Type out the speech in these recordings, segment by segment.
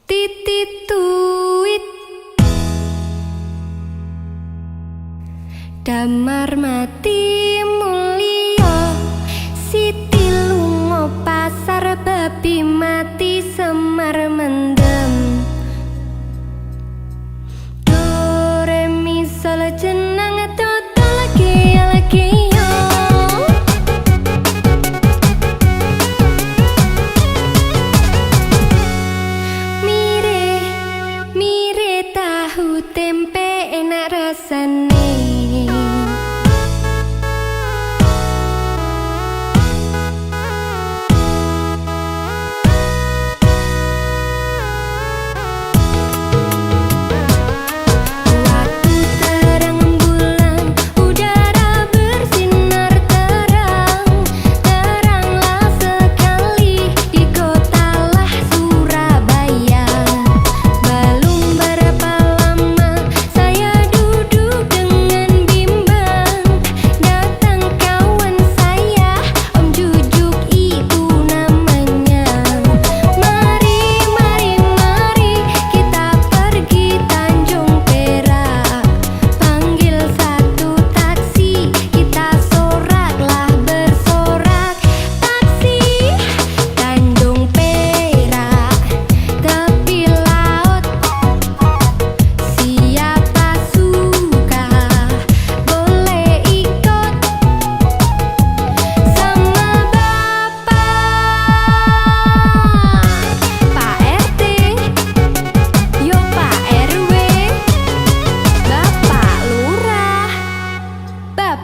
Titituit damar mati mulia, Siti lunga pasar babi mati Semar mendem. Do re mi sol jeneng toto lagi yo. Mire tahu tempe enak rasane.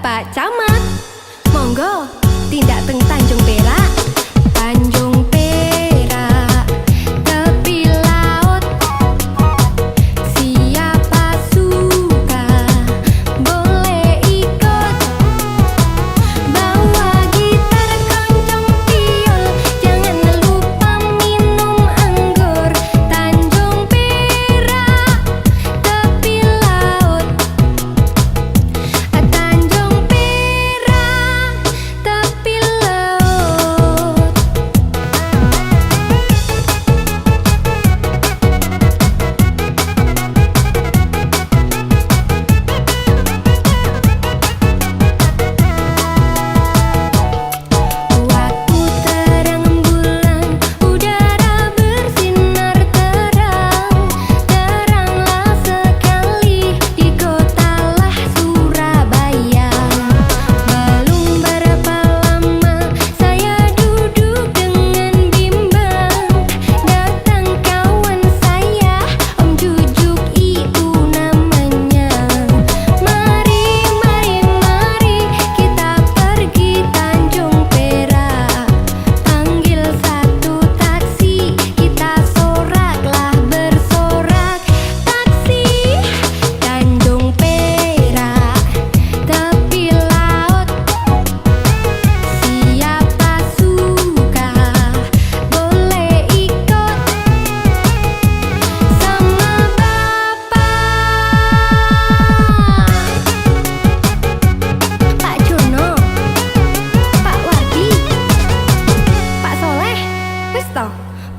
Pak Camat, monggo tindak teng Tanjung Perak. Tanjung Perak, tepi laut. Siapa suka boleh ikut. Bawa gitar, kencang piol, jangan lupa minum anggur. Tanjung Perak, tepi laut.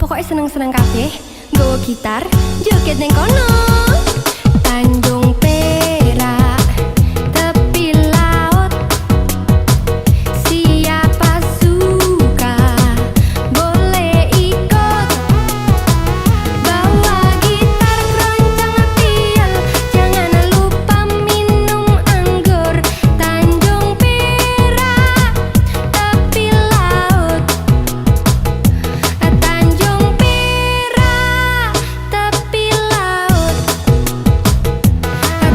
Pokoknya seneng-seneng kabeh, nggawa gitar, joget ning kono. Tanjung Perak, tepi laut. Siapa suka boleh ikut. Bawa gitar, keroncong piol, jangan lupa minum anggur. Tanjung Perak, tepi laut. Tanjung Perak, tepi laut.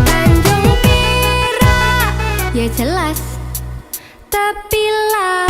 Tanjung Perak, ya jelas tepi laut.